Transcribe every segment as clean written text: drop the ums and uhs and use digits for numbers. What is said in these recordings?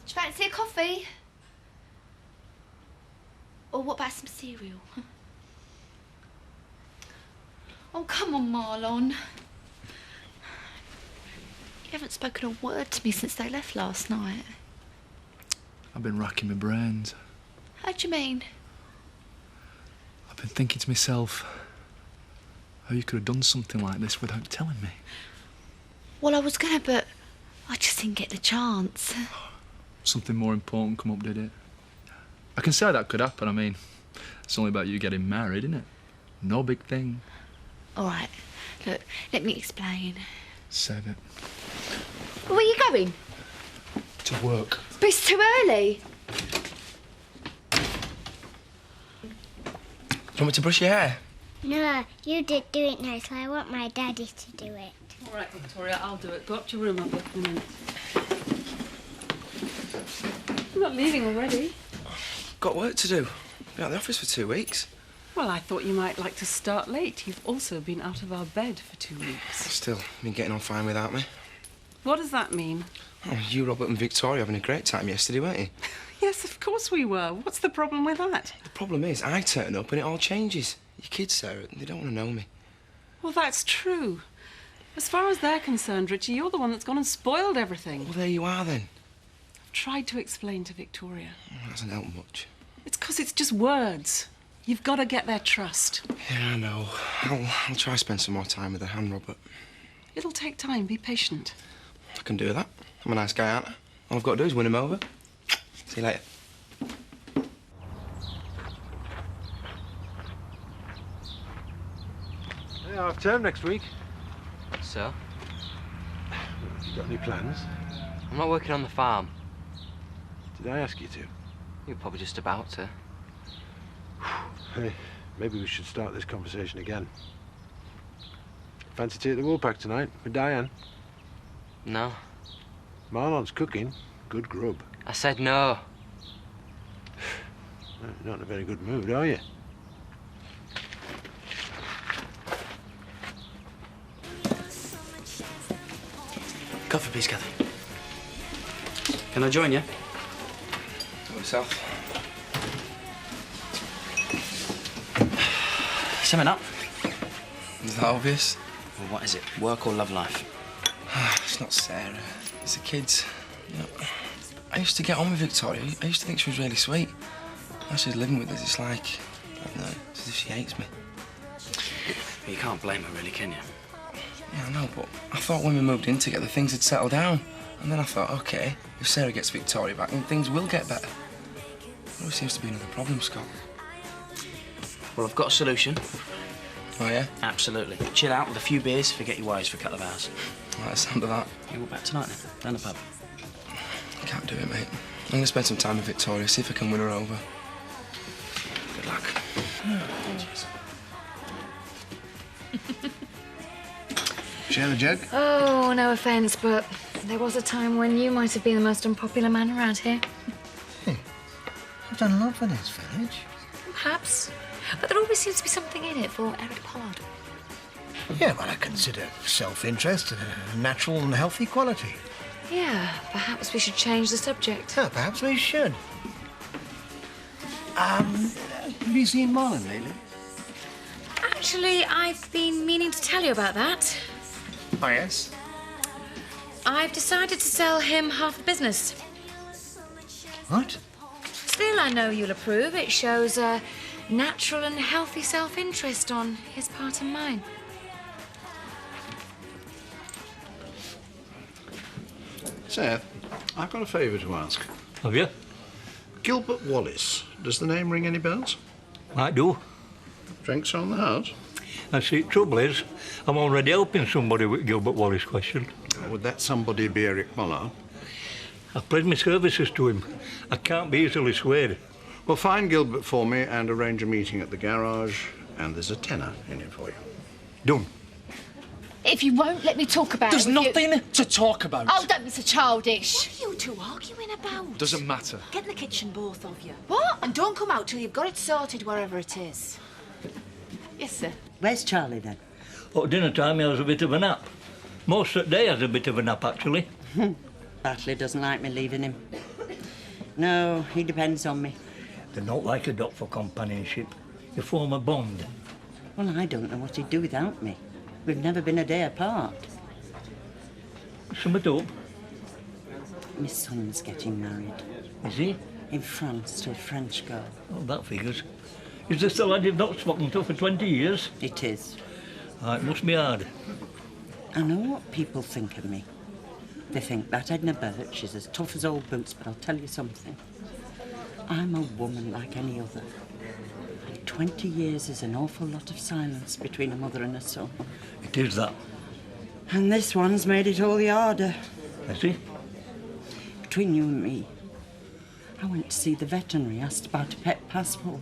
you fancy a coffee? Or what about some cereal? Oh, come on, Marlon. You haven't spoken a word to me since they left last night. I've been racking my brains. How do you mean? I've been thinking to myself how you could have done something like this without telling me. Well, I was gonna, but I just didn't get the chance. Something more important come up, did it? I can say that could happen. I mean, it's only about you getting married, isn't it? No big thing. All right, look, let me explain. Said it. Where are you going? To work. But it's too early. Do you want me to brush your hair? No, you did do it nicely. I want my daddy to do it. All right, Victoria, I'll do it. Go up to your room, I'll be back in a minute. You're not leaving already. Got work to do. Been out of the office for 2 weeks. Well, I thought you might like to start late. You've also been out of our bed for 2 weeks. Still, been getting on fine without me. What does that mean? Oh, you, Robert and Victoria having a great time yesterday, weren't you? Yes, of course we were. What's the problem with that? The problem is, I turn up and it all changes. Your kids, Sarah, they don't want to know me. Well, that's true. As far as they're concerned, Richie, you're the one that's gone and spoiled everything. Well, there you are, then. I've tried to explain to Victoria. Well, that doesn't help much. It's 'cause it's just words. You've got to get their trust. Yeah, I know. I'll try to spend some more time with her hand, Robert. It'll take time. Be patient. I can do that. I'm a nice guy, aren't I? All I've got to do is win him over. See you later. Hey, half term next week. So? You got any plans? I'm not working on the farm. Did I ask you to? You're probably just about to. Hey, maybe we should start this conversation again. Fancy tea at the Woolpack tonight with Diane? No. Marlon's cooking. Good grub. I said no. You're not in a very good mood, are you? Coffee, please, Kathy. Can I join you? Help yourself. 7 Up. Is that obvious? Well, what is it? Work or love life? It's not Sarah. It's the kids. You know, I used to get on with Victoria. I used to think she was really sweet. Now she's living with us, it's like, I don't know, it's as if she hates me. Well, you can't blame her, really, can you? Yeah, I know, but I thought when we moved in together, things had settled down. And then I thought, OK, if Sarah gets Victoria back, then things will get better. There always seems to be another problem, Scott. Well, I've got a solution. Oh, yeah? Absolutely. Chill out with a few beers, forget your wives for a couple of hours. I like the sound of that. You walk back tonight, then? Down the pub. I can't do it, mate. I'm going to spend some time with Victoria, see if I can win her over. Good luck. Cheers. Share the jug? Oh, no offence, but there was a time when you might have been the most unpopular man around here. Hey, I've done a lot for this village. Perhaps. But there always seems to be something in it for Eric Pollard. Yeah, well, I consider self-interest a natural and healthy quality. Yeah, perhaps we should change the subject. Yeah, perhaps we should. Have you seen Marlon lately? Actually, I've been meaning to tell you about that. Oh, yes? I've decided to sell him half the business. What? Still, I know you'll approve. It shows a natural and healthy self-interest on his part and mine. Seth, I've got a favour to ask. Have you? Gilbert Wallace. Does the name ring any bells? Might do. Drinks on the house? I see, trouble is, I'm already helping somebody with Gilbert Wallace question. Would that somebody be Eric Pollard? I've pledged my services to him. I can't be easily swayed. Well, find Gilbert for me and arrange a meeting at the garage, and there's a tenner in it for you. Done. If you won't let me talk about There's it... nothing to talk about. Oh, don't be so childish. What are you two arguing about? Doesn't matter. Get in the kitchen, both of you. What? And don't come out till you've got it sorted wherever it is. Yes, sir. Where's Charlie, then? At dinner time, he has a bit of a nap. Most of the day has a bit of a nap, actually. Bartley doesn't like me leaving him. No, he depends on me. They're not like a dog for companionship. You form a bond. Well, I don't know what he'd do without me. We've never been a day apart. Summed up. My son's getting married. Is he? In France, to a French girl. Oh, that figures. Is this the lad you've not spoken to for 20 years? It is. It must be hard. I know what people think of me. They think that Edna Birch is as tough as old boots, but I'll tell you something. I'm a woman like any other. And 20 years is an awful lot of silence between a mother and a son. It is that. And this one's made it all the harder. Has he? Between you and me, I went to see the veterinary, asked about a pet passport.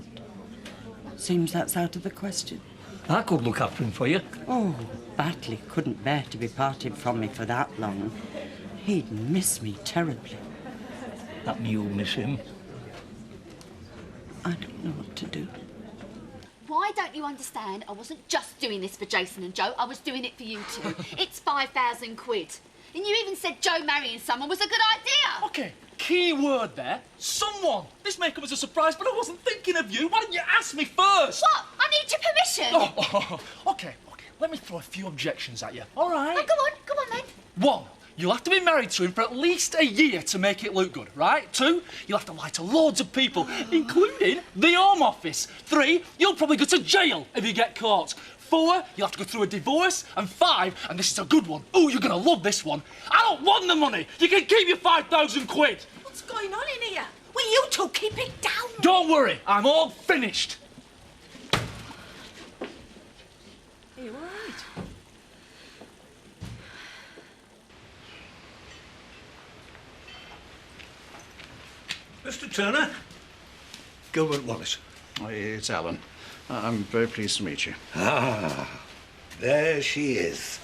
Seems that's out of the question. I could look after him for you. Oh, Batley couldn't bear to be parted from me for that long. He'd miss me terribly. That you'll miss him. I don't know what to do. Why don't you understand? I wasn't just doing this for Jason and Joe, I was doing it for you two. It's 5,000 quid. And you even said Joe marrying someone was a good idea. OK, key word there. Someone. This may come as a surprise, but I wasn't thinking of you. Why didn't you ask me first? What? I need your permission. OK. Let me throw a few objections at you. All right? Oh, come on then. 1, you'll have to be married to him for at least a year to make it look good, right? 2, you'll have to lie to loads of people, including the Home Office. 3, you'll probably go to jail if you get caught. 4, you'll have to go through a divorce. And 5, and this is a good one. Oh, you're going to love this one. I don't want the money. You can keep your 5,000 quid. What's going on in here? Will you two keep it down? Don't worry, I'm all finished. Are you all right? Mr. Turner? Gilbert Wallace. It's Alan. I'm very pleased to meet you. Ah, there she is.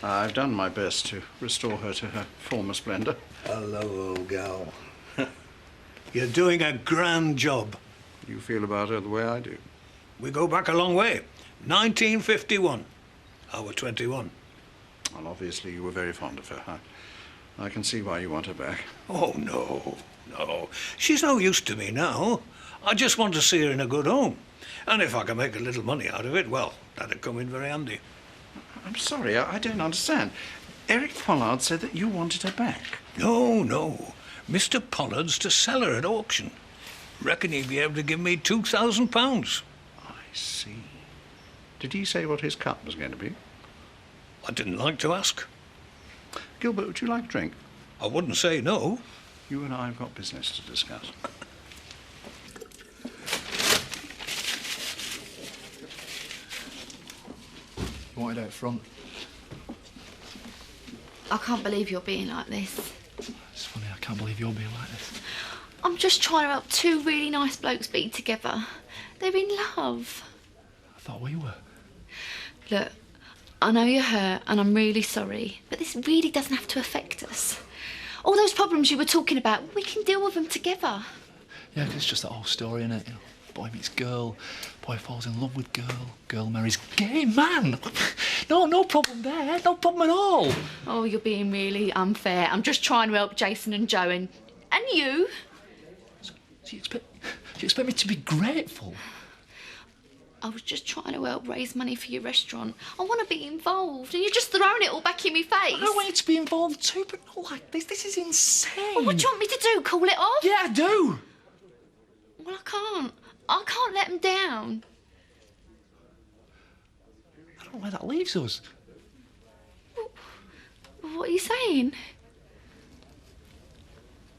I've done my best to restore her to her former splendour. Hello, old gal. You're doing a grand job. You feel about her the way I do. We go back a long way. 1951. I was 21. Well, obviously you were very fond of her. I can see why you want her back. Oh, no. She's no use to me now. I just want to see her in a good home. And if I can make a little money out of it, well, that'd come in very handy. I'm sorry, I don't understand. Eric Pollard said that you wanted her back. No. Mr. Pollard's to sell her at auction. Reckon he'd be able to give me £2,000. I see. Did he say what his cut was going to be? I didn't like to ask. Gilbert, would you like a drink? I wouldn't say no. You and I have got business to discuss. You want it out front? I can't believe you're being like this. It's funny, I can't believe you're being like this. I'm just trying to help two really nice blokes be together. They're in love. I thought we were. Look, I know you're hurt and I'm really sorry, but this really doesn't have to affect us. All those problems you were talking about, we can deal with them together. Yeah, 'cause it's just that whole story, innit? You know, boy meets girl, boy falls in love with girl, girl marries gay man. No problem there, no problem at all. Oh, you're being really unfair. I'm just trying to help Jason and Joe and you. So you expect me to be grateful? I was just trying to help raise money for your restaurant. I want to be involved, and you're just throwing it all back in my face. I want you to be involved too, but not like this. This is insane. Well, what do you want me to do? Call it off? Yeah, I do. Well, I can't. I can't let them down. I don't know where that leaves us. What are you saying?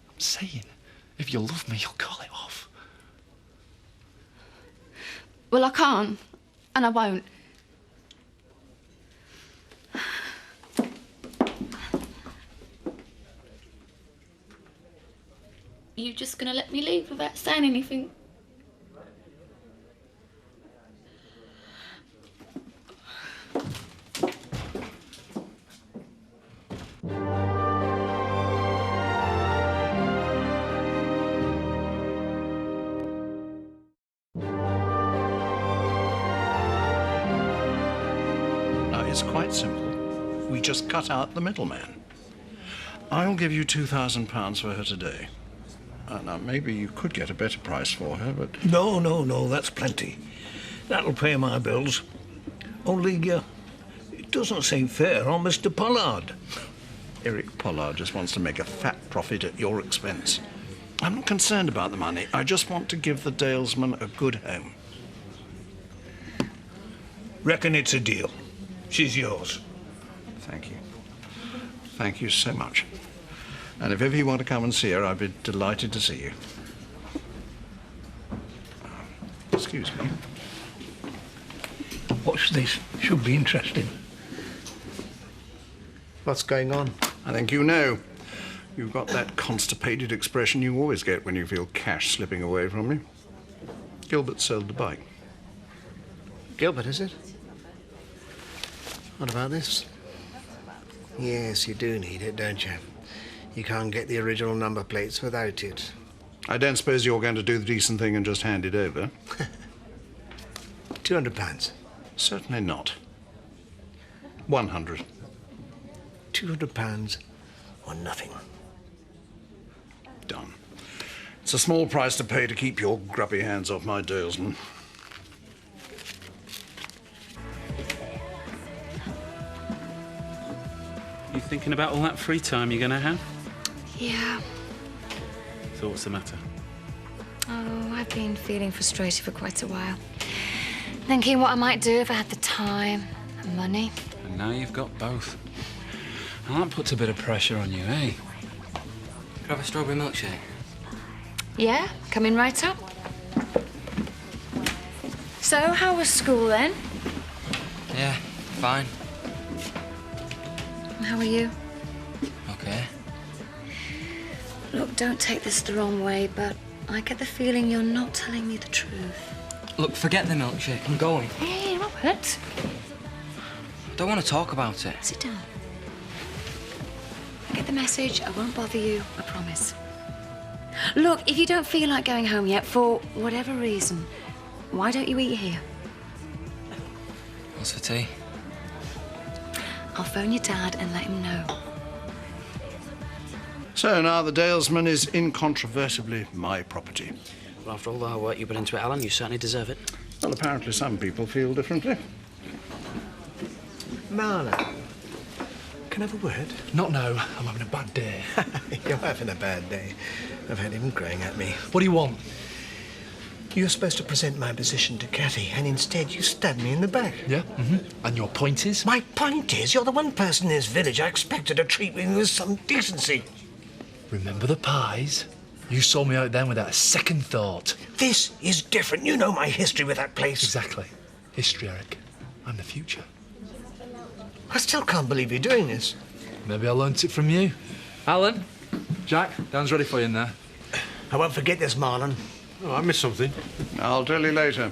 I'm saying, if you love me, you'll call it off. Well, I can't, and I won't. You just gonna let me leave without saying anything? It's quite simple. We just cut out the middleman. I'll give you £2,000 for her today. Now, maybe you could get a better price for her, but... No, that's plenty. That'll pay my bills. Only, it doesn't seem fair on Mr. Pollard. Eric Pollard just wants to make a fat profit at your expense. I'm not concerned about the money. I just want to give the Dalesman a good home. Reckon it's a deal. She's yours. Thank you. Thank you so much. And if ever you want to come and see her, I'd be delighted to see you. Excuse me. What's this? Should be interesting. What's going on? I think you know. You've got that constipated expression you always get when you feel cash slipping away from you. Gilbert sold the bike. Gilbert, is it? What about this? Yes, you do need it, don't you? You can't get the original number plates without it. I don't suppose you're going to do the decent thing and just hand it over? £200. Certainly not. 100. £200 or nothing. Done. It's a small price to pay to keep your grubby hands off my Dalesman. You thinking about all that free time you're going to have? Yeah. So what's the matter? Oh, I've been feeling frustrated for quite a while. Thinking what I might do if I had the time and money. And now you've got both. And that puts a bit of pressure on you, eh? Could I have a strawberry milkshake? Yeah, coming right up. So, how was school then? Yeah, fine. How are you? Okay. Look, don't take this the wrong way, but I get the feeling you're not telling me the truth. Look, forget the milkshake. I'm going. Hey, Robert. I don't want to talk about it. Sit down. I get the message. I won't bother you, I promise. Look, if you don't feel like going home yet, for whatever reason, why don't you eat here? What's for tea? I'll phone your dad and let him know. So now the Dalesman is incontrovertibly my property. Well, after all the hard work you put into it, Alan, you certainly deserve it. Well, apparently some people feel differently. Marla, can I have a word? Not now. I'm having a bad day. You're having a bad day. I've had him growing at me. What do you want? You were supposed to present my position to Cathy, and instead you stabbed me in the back. Yeah? Mm-hmm. And your point is? My point is, you're the one person in this village I expected to treat me with some decency. Remember the pies? You saw me out then without a second thought. This is different. You know my history with that place. Exactly. History, Eric. And the future. I still can't believe you're doing this. Maybe I learnt it from you. Alan, Jack, Dan's ready for you in there. I won't forget this, Marlon. Oh, I missed something. I'll tell you later.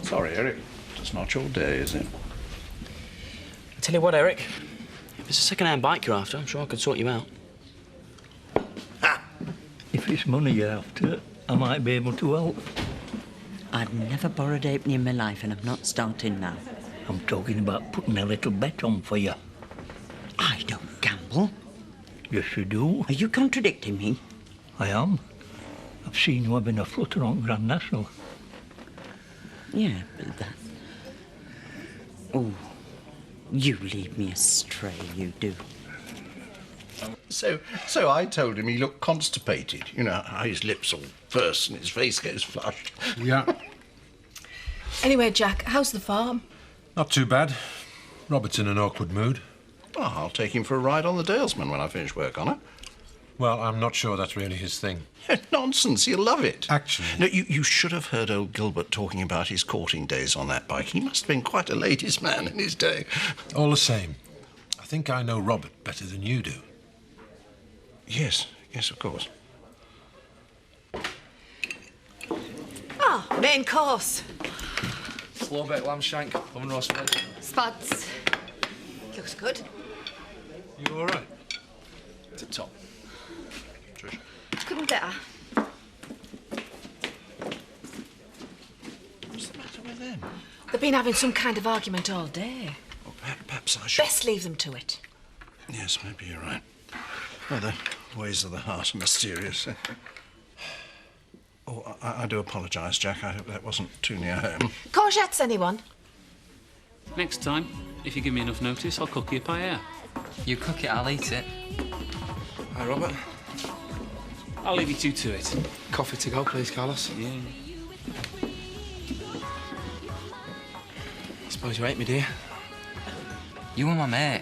Sorry, Eric. It's not your day, is it? I tell you what, Eric. If it's a second-hand bike you're after, I'm sure I could sort you out. If it's money you're after, I might be able to help. I've never borrowed halfpenny in my life, and I'm not starting now. I'm talking about putting a little bet on for you. I don't gamble. Yes, you do. Are you contradicting me? I am. I've seen you having a flutter on Grand National. Yeah, but that... Oh, you lead me astray, you do. So I told him he looked constipated. You know, how his lips all burst and his face goes flushed. Yeah. Anyway, Jack, how's the farm? Not too bad. Robert's in an awkward mood. Oh, I'll take him for a ride on the Dalesman when I finish work on it. Well, I'm not sure that's really his thing. Nonsense, he'll love it. Actually... No, you should have heard old Gilbert talking about his courting days on that bike. He must have been quite a ladies' man in his day. All the same, I think I know Robert better than you do. Yes, of course. Ah, main course. Slow baked lamb shank, oven roast veg. Spuds. Looks good. You all right? Tip top. Trish. Couldn't be better. What's the matter with them? They've been having some kind of argument all day. Well, perhaps I should... Best leave them to it. Yes, maybe you're right. Oh, the ways of the heart are mysterious. Oh, I do apologise, Jack. I hope that wasn't too near home. Courgettes, anyone? Next time, if you give me enough notice, I'll cook you a paella. You cook it, I'll eat it. Hi, Robert. I'll leave you two to it. Coffee to go, please, Carlos. Yeah. I suppose you hate me, do you? You were my mate.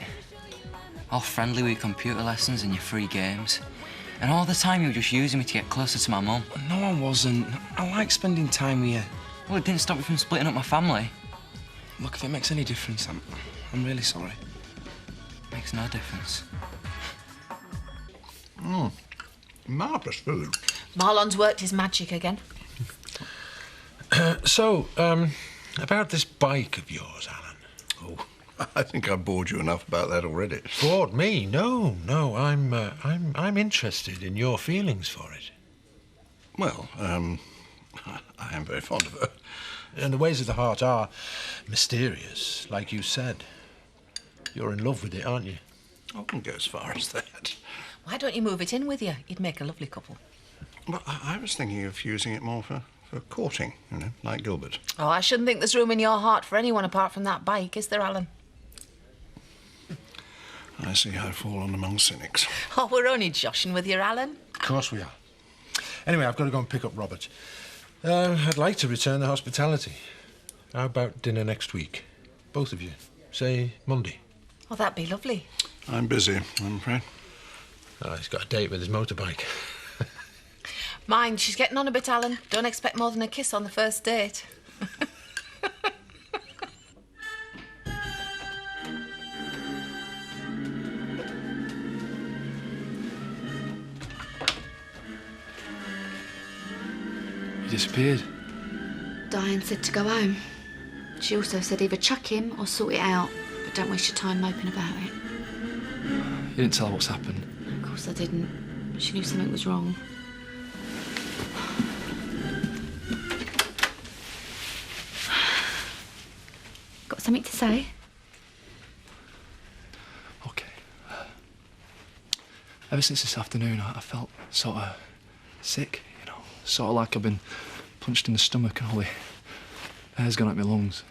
All friendly with your computer lessons and your free games. And all the time you were just using me to get closer to my mum. No, I wasn't. I like spending time with you. Well, it didn't stop me from splitting up my family. Look, if it makes any difference, I'm really sorry. Makes no difference. Marvellous food. Marlon's worked his magic again. So, about this bike of yours, Alan. Oh, I think I bored you enough about that already. Bored me? No. I'm interested in your feelings for it. Well, I am very fond of her. And the ways of the heart are mysterious, like you said. You're in love with it, aren't you? I wouldn't go as far as that. Why don't you move it in with you? You'd make a lovely couple. Well, I was thinking of using it more for courting, you know, like Gilbert. Oh, I shouldn't think there's room in your heart for anyone apart from that bike, is there, Alan? I see I've fallen among cynics. Oh, we're only joshing with you, Alan. Of course we are. Anyway, I've got to go and pick up Robert. I'd like to return the hospitality. How about dinner next week? Both of you. Say Monday. Oh, that'd be lovely. I'm busy, I'm afraid. Oh, he's got a date with his motorbike. Mind, she's getting on a bit, Alan. Don't expect more than a kiss on the first date. He disappeared. Diane said to go home. She also said either chuck him or sort it out, but don't waste your time moping about it. You didn't tell her what's happened. Of course I didn't. She knew something was wrong. Got something to say? OK. Ever since this afternoon, I felt sort of sick, you know. Sort of like I've been punched in the stomach and all the air's gone out my lungs.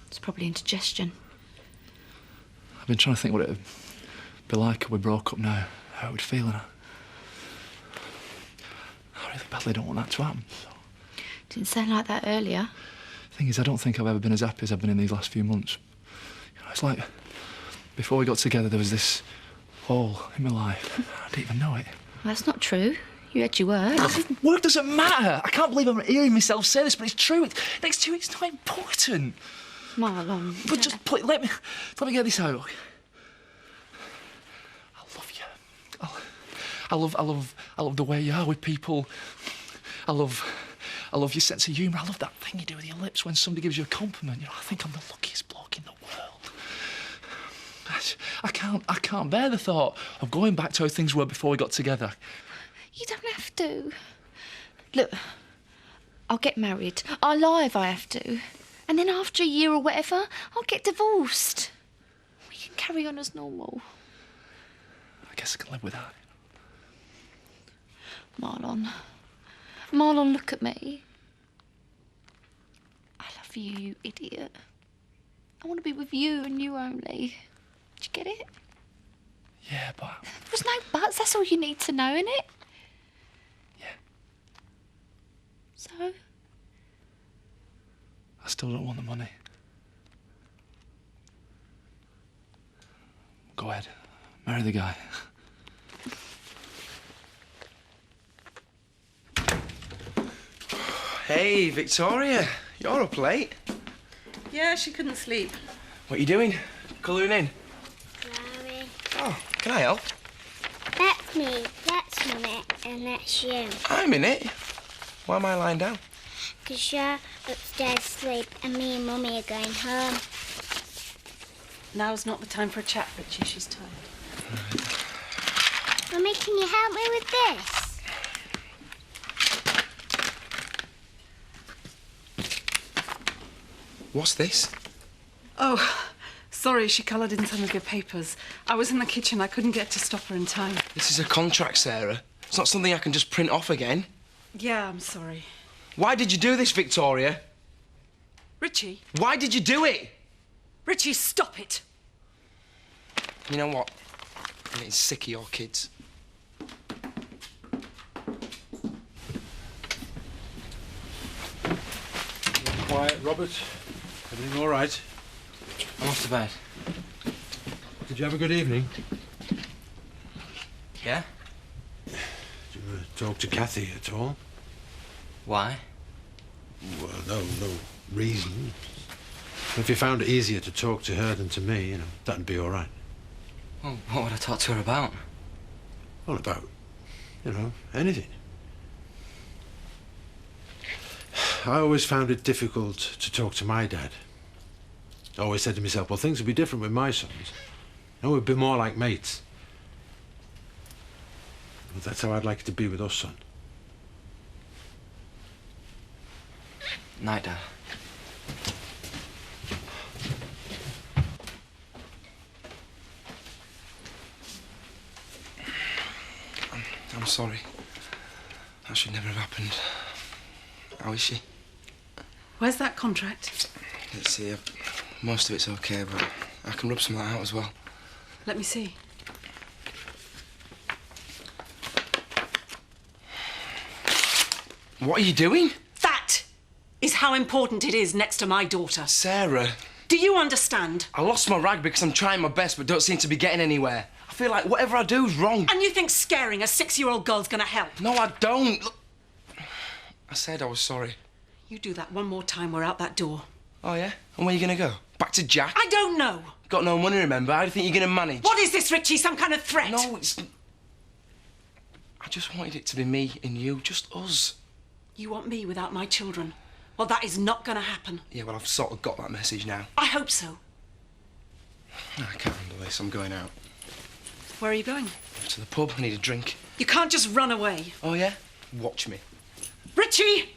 It's probably indigestion. I've been trying to think what it'd be like if we broke up now, how it would feel, and I really badly don't want that to happen. So. Didn't sound like that earlier. Thing is, I don't think I've ever been as happy as I've been in these last few months. You know, it's like before we got together, there was this hole in my life. I didn't even know it. Well, that's not true. You had your work. Work doesn't matter. I can't believe I'm hearing myself say this, but it's true. Next to you, it's not important. Marlon. But just let me get this out. I love the way you are with people. I love your sense of humour. I love that thing you do with your lips when somebody gives you a compliment. You know, I think I'm the luckiest bloke in the world. I can't bear the thought of going back to how things were before we got together. You don't have to. Look, I'll get married. I'll lie if I have to. And then after a year or whatever, I'll get divorced. We can carry on as normal. I guess I can live with that. Marlon. Marlon, look at me. I love you, you idiot. I want to be with you and you only. Did you get it? Yeah, but... There's no buts. That's all you need to know, innit? Yeah. So? I still don't want the money. Go ahead. Marry the guy. Hey, Victoria. You're up late. Yeah, she couldn't sleep. What are you doing? Colouring in? Drawing. Oh, can I help? That's me, that's Mummy, and that's you. I'm in it. Why am I lying down? Because you're upstairs asleep and me and Mummy are going home. Now's not the time for a chat, Richie. She's tired. Mummy, can you help me with this? What's this? Oh, Sorry, she coloured in some of your papers. I was in the kitchen. I couldn't get to stop her in time. This is a contract, Sarah. It's not something I can just print off again. Yeah, I'm sorry. Why did you do this, Victoria? Richie? Why did you do it? Richie, stop it! You know what? I'm getting sick of your kids. Quiet, Robert. Everything all right? I'm off to bed. Did you have a good evening? Yeah? Did you talk to Kathy at all? Why? Well, no reason. If you found it easier to talk to her than to me, you know, that'd be all right. Well, what would I talk to her about? Well, about, you know, anything. I always found it difficult to talk to my dad. I always said to myself, well, things would be different with my sons. You know, we'd be more like mates. But that's how I'd like it to be with us, son. Night, Dad. I'm sorry. That should never have happened. How is she? Where's that contract? Let's see. Most of it's okay, but I can rub some of that out as well. Let me see. What are you doing? That is how important it is next to my daughter. Sarah. Do you understand? I lost my rag because I'm trying my best but don't seem to be getting anywhere. I feel like whatever I do is wrong. And you think scaring a 6-year-old girl's gonna help? No, I don't. Look, I said I was sorry. You do that one more time, we're out that door. Oh, yeah? And where are you going to go? Back to Jack? I don't know. Got no money, remember? How do you think you're going to manage? What is this, Richie? Some kind of threat? No, it's... I just wanted it to be me and you, just us. You want me without my children? Well, that is not going to happen. Yeah, well, I've sort of got that message now. I hope so. No, I can't handle this. I'm going out. Where are you going? To the pub. I need a drink. You can't just run away. Oh, yeah? Watch me. Richie!